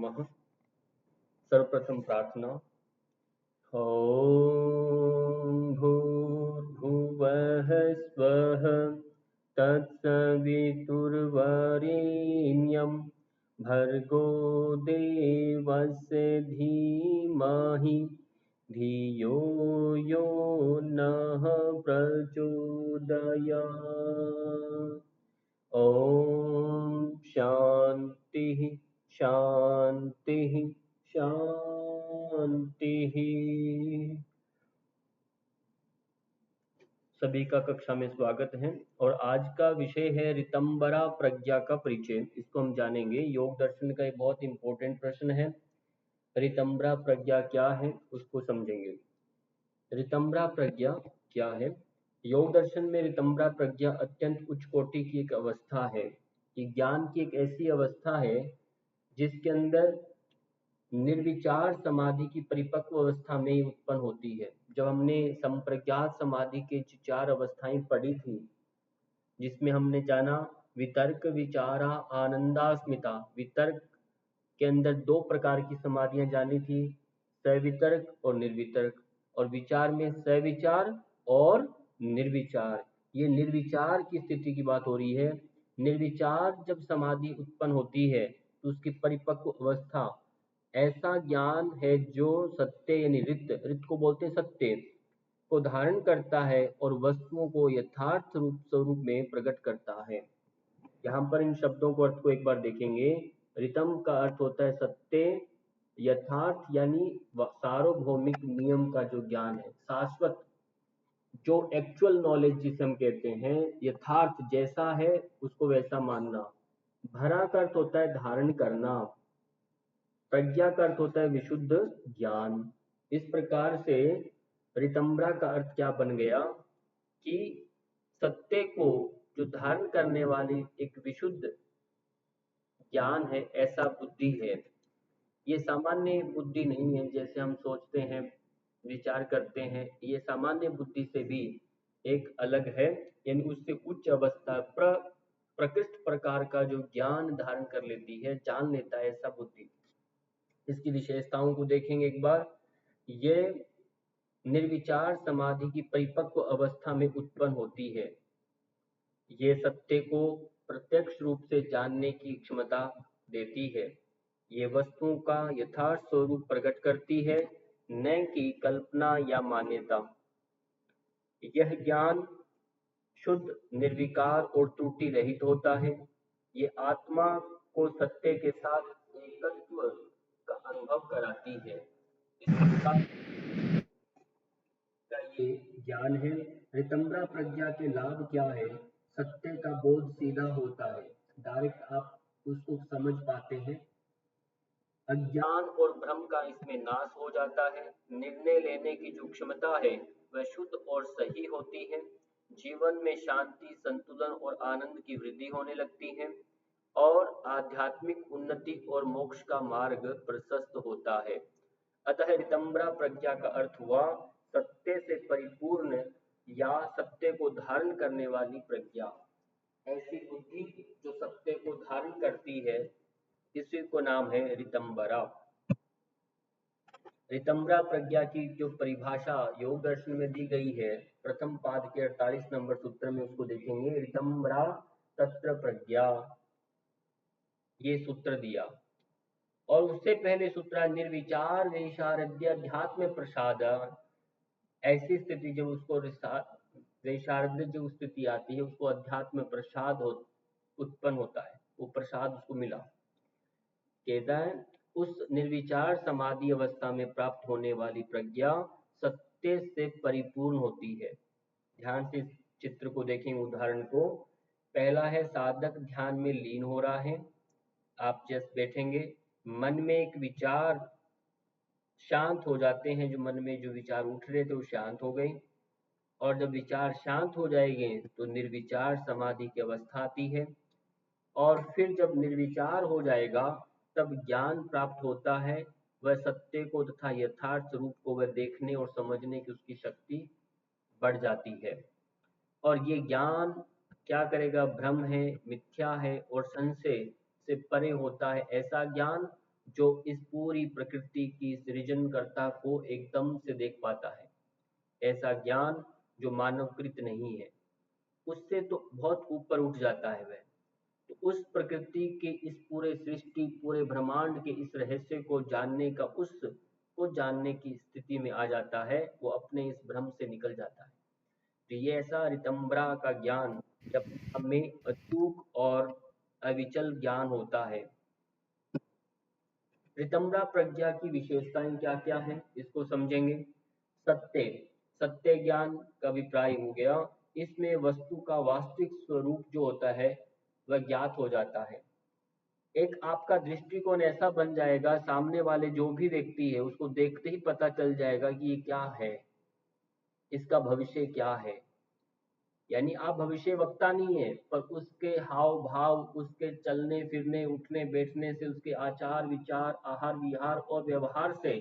नमः। सर्वप्रथम प्रार्थना। ॐ भूर्भुवः स्वः तत्सवितुर्वरेण्यं भर्गो देवस्य धीमहि धियो यो नः प्रचोदयात्। ओम शांति शांति शांति। सभी का कक्षा में स्वागत है और आज का विषय है ऋतंबरा प्रज्ञा का परिचय। इसको हम जानेंगे। योग दर्शन का एक बहुत इंपॉर्टेंट प्रश्न है, ऋतंबरा प्रज्ञा क्या है उसको समझेंगे। ऋतंबरा प्रज्ञा क्या है? योग दर्शन में ऋतंबरा प्रज्ञा अत्यंत उच्च कोटि की एक अवस्था है। ये ज्ञान की एक ऐसी अवस्था है जिसके अंदर निर्विचार समाधि की परिपक्व अवस्था में ही उत्पन्न होती है। जब हमने संप्रज्ञात समाधि के 4 अवस्थाएं पढ़ी थी, जिसमें हमने जाना वितर्क, विचारा, आनंदास्मिता। वितर्क के अंदर 2 प्रकार की समाधियां जानी थी, सवितर्क और निर्वितर्क, और विचार में सविचार और निर्विचार। ये निर्विचार की स्थिति की बात हो रही है। निर्विचार जब समाधि उत्पन्न होती है तो उसकी परिपक्व अवस्था ऐसा ज्ञान है जो सत्य यानी रित को बोलते हैं, सत्य को धारण करता है और वस्तुओं को यथार्थ रूप स्वरूप में प्रकट करता है। यहाँ पर इन शब्दों को अर्थ को एक बार देखेंगे। रितम का अर्थ होता है सत्य, यथार्थ यानी सार्वभौमिक नियम का जो ज्ञान है, शाश्वत, जो एक्चुअल नॉलेज जिसे हम कहते हैं, यथार्थ जैसा है उसको वैसा मानना। भरा का अर्थ होता है धारण करना। प्रज्ञा का अर्थ होता है विशुद्ध ज्ञान। इस प्रकार से ऋतंबरा का अर्थ क्या बन गया कि सत्य को जो धारण करने वाली एक विशुद्ध ज्ञान है, ऐसा बुद्धि है। ये सामान्य बुद्धि नहीं है जैसे हम सोचते हैं, विचार करते हैं। ये सामान्य बुद्धि से भी एक अलग है, यानी उससे उच्च अवस्था प्रकृष्ट प्रकार का जो ज्ञान धारण कर लेती है, जान लेता है, ऐसा बुद्धि। इसकी विशेषताओं को देखेंगे एक बार। ये निर्विचार समाधि की परिपक्व अवस्था में उत्पन्न होती है। ये सत्य को प्रत्यक्ष रूप से जानने की क्षमता देती है। ये वस्तुओं का यथार्थ स्वरूप प्रकट करती है, न कि कल्पना या मान्यता। यह ज्ञान शुद्ध, निर्विकार और त्रुटि रहित होता है। ये आत्मा को सत्य के साथ एकत्व का अनुभव कराती है। इस प्रकार का ये ज्ञान है। ऋतंबरा प्रज्ञा के लाभ क्या है? सत्य का बोध सीधा होता है, डायरेक्ट आप उसको समझ पाते हैं। अज्ञान और भ्रम का इसमें नाश हो जाता है। निर्णय लेने की जो क्षमता है वह शुद्ध और सही होती है। जीवन में शांति, संतुलन और आनंद की वृद्धि होने लगती है और आध्यात्मिक उन्नति और मोक्ष का मार्ग प्रशस्त होता है। अतः ऋतंबरा प्रज्ञा का अर्थ हुआ सत्य से परिपूर्ण या सत्य को धारण करने वाली प्रज्ञा। ऐसी बुद्धि जो सत्य को धारण करती है, इसी को नाम है ऋतंबरा। ऋतंबरा प्रज्ञा की जो परिभाषा योग दर्शन में दी गई है, प्रथम पाद के 48 नंबर सूत्र में उसको देखेंगे। ऋतंबरा तत्र प्रज्ञा, ये सूत्र दिया। और उससे पहले सूत्र निर्विचार वैशारद्य अध्यात्म प्रसाद। ऐसी स्थिति जब उसको वैशारद्य जो स्थिति आती है, उसको अध्यात्म प्रसाद उत्पन्न होता है, वो प्रसाद उसको मिला। कहता है उस निर्विचार समाधि अवस्था में प्राप्त होने वाली प्रज्ञा सत्य से परिपूर्ण होती है। ध्यान से चित्र को देखेंगे, उदाहरण को। पहला है साधक ध्यान में लीन हो रहा है। आप जस्ट बैठेंगे, मन में एक विचार शांत हो जाते हैं। जो मन में जो विचार उठ रहे थे वो शांत हो गए, और जब विचार शांत हो जाएंगे तो निर्विचार समाधि की अवस्था आती है। और फिर जब निर्विचार हो जाएगा तब ज्ञान प्राप्त होता है। वह सत्य को तथा यथार्थ रूप को वह देखने और समझने की उसकी शक्ति बढ़ जाती है। और ये ज्ञान क्या करेगा? भ्रम है, मिथ्या है और संशय से परे होता है। ऐसा ज्ञान जो इस पूरी प्रकृति की सृजनकर्ता को एकदम से देख पाता है। ऐसा ज्ञान जो मानवकृत नहीं है, उससे तो बहुत ऊपर उठ जाता है वह। तो उस प्रकृति के इस पूरे सृष्टि, पूरे ब्रह्मांड के इस रहस्य को जानने का, उस को जानने की स्थिति में आ जाता है, वो अपने इस भ्रम से निकल जाता है। तो ये ऐसा ऋतंभरा का ज्ञान ये अपने आप में अचूक और अविचल ज्ञान होता है। ऋतंभरा प्रज्ञा की विशेषताएं क्या क्या हैं, इसको समझेंगे। सत्य, सत्य ज्ञान का अभिप्राय हो गया, इसमें वस्तु का वास्तविक स्वरूप जो होता है वह ज्ञात हो जाता है। एक आपका दृष्टिकोण ऐसा बन जाएगा, सामने वाले जो भी व्यक्ति है उसको देखते ही पता चल जाएगा कि ये क्या है, इसका भविष्य क्या है। यानी आप भविष्य वक्ता नहीं है, पर उसके हाव भाव, उसके चलने फिरने, उठने बैठने से, उसके आचार विचार, आहार विहार और व्यवहार से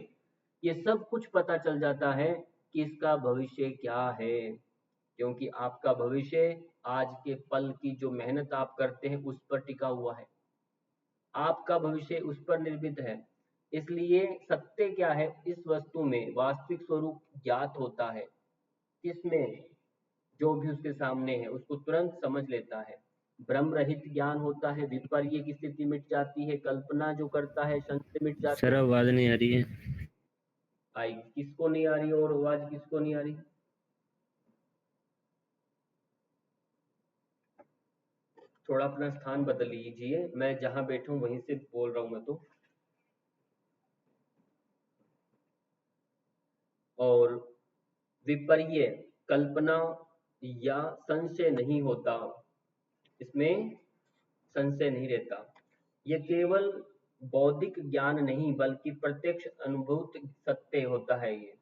ये सब कुछ पता चल जाता है कि इसका भविष्य क्या है। क्योंकि आपका भविष्य आज के पल की जो मेहनत आप करते हैं उस पर टिका हुआ है, आपका भविष्य उस पर निर्मित है। इसलिए सत्य क्या है, इस वस्तु में वास्तविक स्वरूप ज्ञात होता है, इसमें जो भी उसके सामने है उसको तुरंत समझ लेता है। भ्रम रहित ज्ञान होता है, विपर्य की स्थिति मिट जाती है, कल्पना जो करता है संशय मिट जाता सर है। आवाज नहीं आ रही है। आई किसको नहीं आ रही और आवाज किसको नहीं आ रही? थोड़ा अपना स्थान बदल लीजिए, मैं जहां बैठा हूं वहीं से बोल रहा हूं मैं तो। और विपर्य, कल्पना या संशय नहीं होता, इसमें संशय नहीं रहता। ये केवल बौद्धिक ज्ञान नहीं बल्कि प्रत्यक्ष अनुभूत सत्य होता है ये।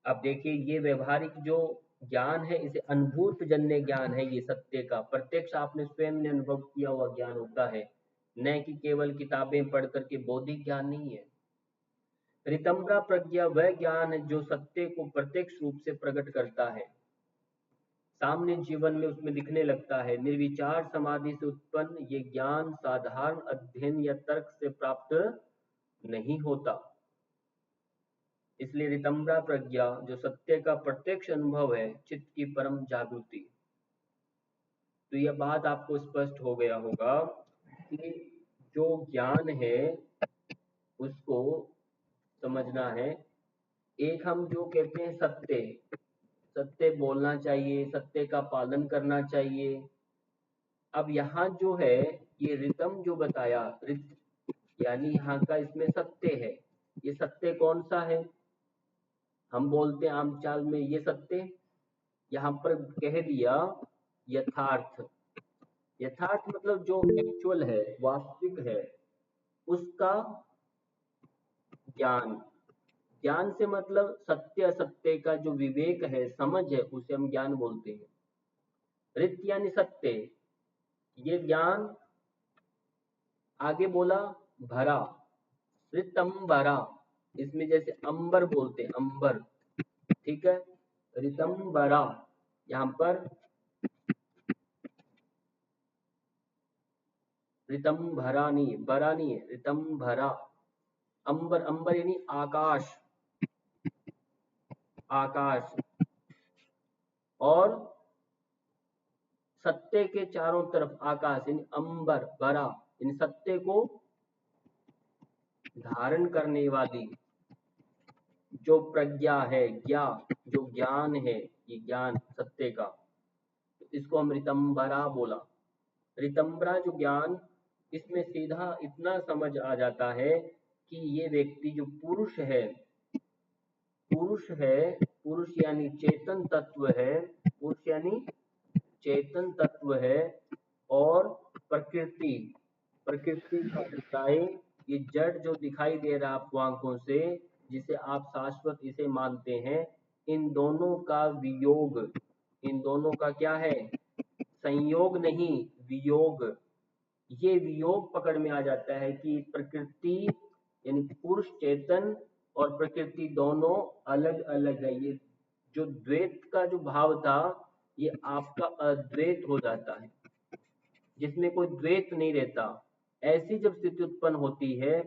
अब देखिए, ये व्यवहारिक जो ज्ञान है इसे अनुभूत जन्य ज्ञान है, ये सत्य का प्रत्यक्ष आपने स्वयं ने अनुभव किया हुआ ज्ञान होता है, न कि केवल किताबें पढ़ करके बौद्धिक ज्ञान नहीं है। ऋतंभरा प्रज्ञा वह ज्ञान है जो सत्य को प्रत्यक्ष रूप से प्रकट करता है, सामने जीवन में उसमें दिखने लगता है। निर्विचार समाधि से उत्पन्न ये ज्ञान साधारण अध्ययन या तर्क से प्राप्त नहीं होता। इसलिए ऋतंभरा प्रज्ञा जो सत्य का प्रत्यक्ष अनुभव है, चित्त की परम जागृति। तो यह बात आपको स्पष्ट हो गया होगा कि जो ज्ञान है उसको समझना है। एक हम जो कहते हैं सत्य, सत्य बोलना चाहिए, सत्य का पालन करना चाहिए। अब यहाँ जो है ये रितम जो बताया, रित यानी यहाँ का इसमें सत्य है। ये सत्य कौन सा है? हम बोलते हैं आम चाल में ये सत्य, यहाँ पर कह दिया यथार्थ। यथार्थ मतलब जो एक्चुअल है, वास्तविक है, उसका ज्ञान। ज्ञान से मतलब सत्य असत्य का जो विवेक है, समझ है, उसे हम ज्ञान बोलते हैं। रित यानी सत्य, ये ज्ञान आगे बोला भरा, ऋतंभरा, इसमें जैसे अंबर बोलते हैं, अंबर, ठीक है। ऋतंभरा, यहाँ पर ऋतंभरा नहीं, बरा नहीं है, ऋतंभरा। अंबर, अंबर यानी आकाश, आकाश। और सत्य के चारों तरफ आकाश यानी अंबर भरा, इन सत्य को धारण करने वाली जो प्रज्ञा है, जो ज्ञान है, ये ज्ञान सत्य का, तो इसको हम ऋतंभरा बोला। ऋतंभरा जो ज्ञान, इसमें सीधा इतना समझ आ जाता है कि ये व्यक्ति जो पुरुष है, पुरुष है, पुरुष यानी चेतन तत्व है, पुरुष यानी चेतन तत्व है। और प्रकृति, प्रकृति का बताए ये जड़ जो दिखाई दे रहा है आपको आंखों से, जिसे आप शाश्वत इसे मानते हैं, इन दोनों का वियोग, इन दोनों का क्या है? संयोग नहीं, वियोग। ये वियोग पकड़ में आ जाता है कि प्रकृति यानी पुरुष चेतन और प्रकृति दोनों अलग अलग है। ये जो द्वैत का जो भाव था, ये आपका अद्वैत हो जाता है, जिसमें कोई द्वैत नहीं रहता। ऐसी जब स्थिति उत्पन्न होती है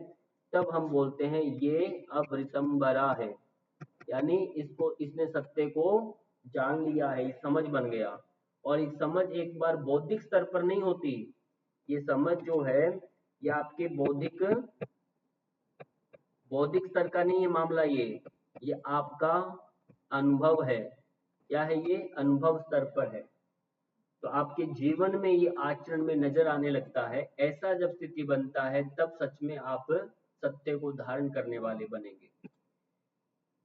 तब हम बोलते हैं ये अब ऋतंबरा है, यानी इसने सत्य को जान लिया है, ये समझ बन गया। और ये समझ एक बार बौद्धिक स्तर पर नहीं होती, ये समझ जो है ये आपके बौद्धिक बौद्धिक स्तर का नहीं है मामला, ये आपका अनुभव है। क्या है ये? अनुभव स्तर पर है। तो आपके जीवन में ये आचरण में नजर आने लगता है। ऐसा जब स्थिति बनता है तब सच में आप सत्य को धारण करने वाले बनेंगे।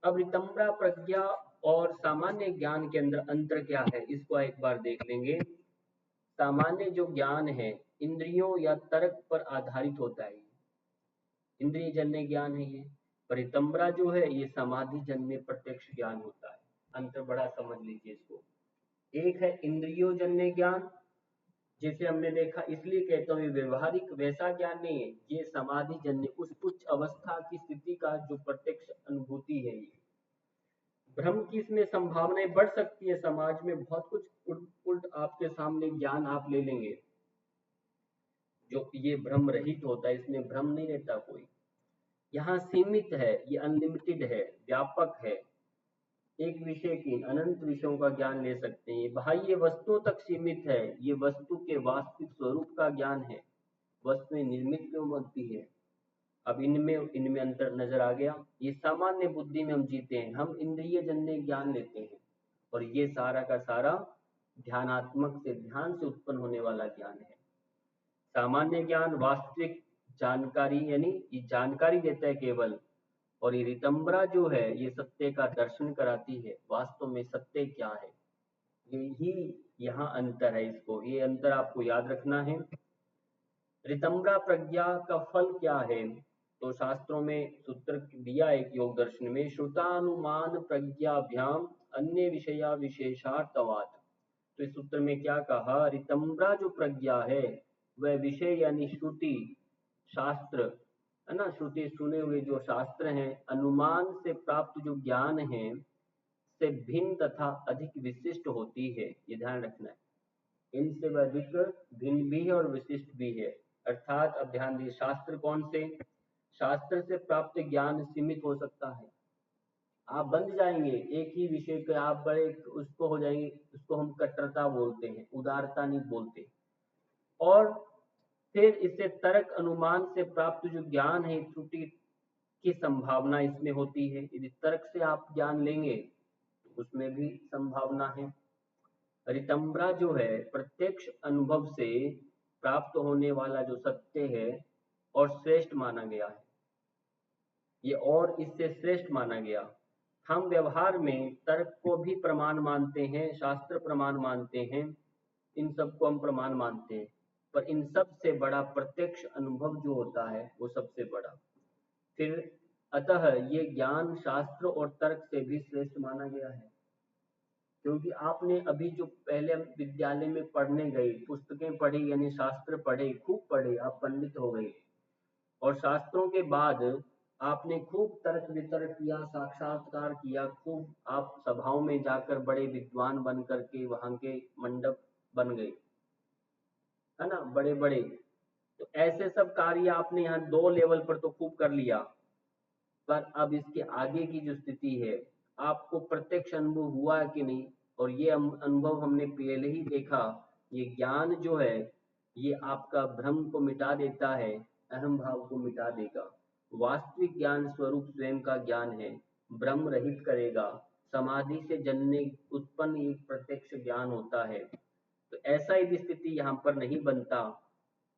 अब रितंबरा प्रज्ञा और सामान्य ज्ञान के अंदर अंतर क्या है, इसको एक बार देख लेंगे। सामान्य जो ज्ञान है इंद्रियों या तर्क पर आधारित होता है, इंद्रिय जन्य ज्ञान है ये। परितंबरा जो है ये समाधि जन्य प्रत्यक्ष ज्ञान होता है। अंतर बड़ा समझ लीजिए इसको। एक है इंद्रियों जन्य ज्ञान, जैसे हमने देखा, इसलिए कहता हूँ ये व्यवहारिक वैसा ज्ञान नहीं है, ये समाधि जन्य उस उच्च अवस्था की स्थिति का जो प्रत्यक्ष अनुभूति है। ये भ्रम की इसमें संभावनाएं बढ़ सकती है, समाज में बहुत कुछ उल्ट उल्ट आपके सामने ज्ञान आप ले लेंगे जो ये भ्रम रहित होता है, इसमें भ्रम नहीं रहता कोई। यहाँ सीमित है, ये अनलिमिटेड है, व्यापक है, एक विषय की अनंत विषयों का ज्ञान ले सकते हैं। बाह्य वस्तुओं तक सीमित है, ये वस्तु के वास्तविक स्वरूप का ज्ञान है, वस्तुएं निर्मित क्यों बनती है। अब इनमें इनमें अंतर नजर आ गया। ये सामान्य बुद्धि में हम जीते हैं, हम इंद्रिय जन्य ज्ञान लेते हैं, और ये सारा का सारा ध्यानात्मक से ध्यान से उत्पन्न होने वाला ज्ञान है। सामान्य ज्ञान वास्तविक जानकारी, यानी ये जानकारी देता है केवल, और ये रितंबरा जो है ये सत्य का दर्शन कराती है, वास्तव में सत्य क्या है। यही यहाँ अंतर है, इसको ये अंतर आपको याद रखना है। रितंबरा प्रज्ञा का फल क्या है, तो शास्त्रों में सूत्र दिया एक योग दर्शन में, श्रुतानुमान प्रज्ञाभ्याम अन्य विषया विशेषार्थवाद। तो इस सूत्र में क्या कहा, रितंबरा जो प्रज्ञा है वह विषय यानी श्रुति शास्त्र है ना, श्रुति सुने हुए जो शास्त्र हैं, अनुमान से प्राप्त जो ज्ञान है से भिन्न तथा अधिक विशिष्ट होती है। ये ध्यान रखना है, इनसे वह अधिक भिन्न भी है और विशिष्ट भी है। अर्थात अब ध्यान दीजिए, शास्त्र कौन से, शास्त्र से प्राप्त ज्ञान सीमित हो सकता है, आप बंध जाएंगे एक ही विषय पे, आप बड़े उसको हो जाएंगे, उसको हम कट्टरता बोलते हैं, उदारता नहीं बोलते। और फिर इससे तर्क अनुमान से प्राप्त जो ज्ञान है त्रुटि की संभावना इसमें होती है। यदि तर्क से आप ज्ञान लेंगे तो उसमें भी संभावना है। रितंबरा जो है प्रत्यक्ष अनुभव से प्राप्त होने वाला जो सत्य है और श्रेष्ठ माना गया है, ये और इससे श्रेष्ठ माना गया। हम व्यवहार में तर्क को भी प्रमाण मानते हैं, शास्त्र प्रमाण मानते हैं, इन सबको हम प्रमाण मानते हैं, पर इन सब से बड़ा प्रत्यक्ष अनुभव जो होता है वो सबसे बड़ा। फिर अतः ये ज्ञान शास्त्र और तर्क से भी श्रेष्ठ माना गया है, क्योंकि आपने अभी जो पहले विद्यालय में पढ़ने गए, पुस्तकें पढ़ी यानी शास्त्र पढ़े, खूब पढ़े, आप पंडित हो गए, और शास्त्रों के बाद आपने खूब तर्क वितर्क किया, साक्षात्कार किया, खूब आप सभाओं में जाकर बड़े विद्वान बन करके वहां के मंडप बन गए, है ना, बड़े बड़े। तो ऐसे सब कार्य आपने यहाँ 2 लेवल पर तो खूब कर लिया, पर अब इसके आगे की जो स्थिति है, आपको प्रत्यक्ष अनुभव हुआ कि नहीं, और ये अनुभव हमने पहले ही देखा, ये ज्ञान जो है ये आपका भ्रम को मिटा देता है, अहम भाव को मिटा देगा। वास्तविक ज्ञान स्वरूप स्वयं का ज्ञान है, भ्रम रहित करेगा, समाधि से जन्य उत्पन्न एक प्रत्यक्ष ज्ञान होता है। तो ऐसा ही स्थिति यहाँ पर नहीं बनता,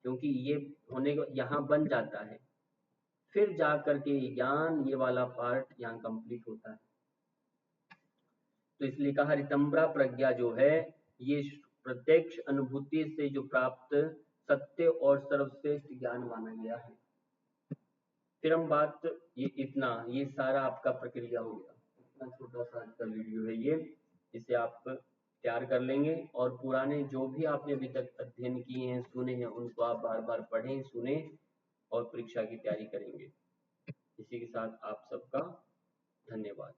क्योंकि ये होने को यहाँ बन जाता है, फिर जा करके ज्ञान ये वाला पार्ट यहाँ कंप्लीट होता है। तो इसलिए कहा रितंबरा प्रज्ञा जो है ये प्रत्यक्ष अनुभूति से जो प्राप्त सत्य और सर्वश्रेष्ठ ज्ञान माना गया है। फिर हम बात, ये इतना, ये सारा आपका प्रक्रिया हो गया, इतना छोटा सा का वीडियो है ये, इसे आप तैयार कर लेंगे, और पुराने जो भी आपने अभी तक अध्ययन किए हैं, सुने हैं, उनको आप बार बार पढ़ें, सुने, और परीक्षा की तैयारी करेंगे। इसी के साथ आप सबका धन्यवाद।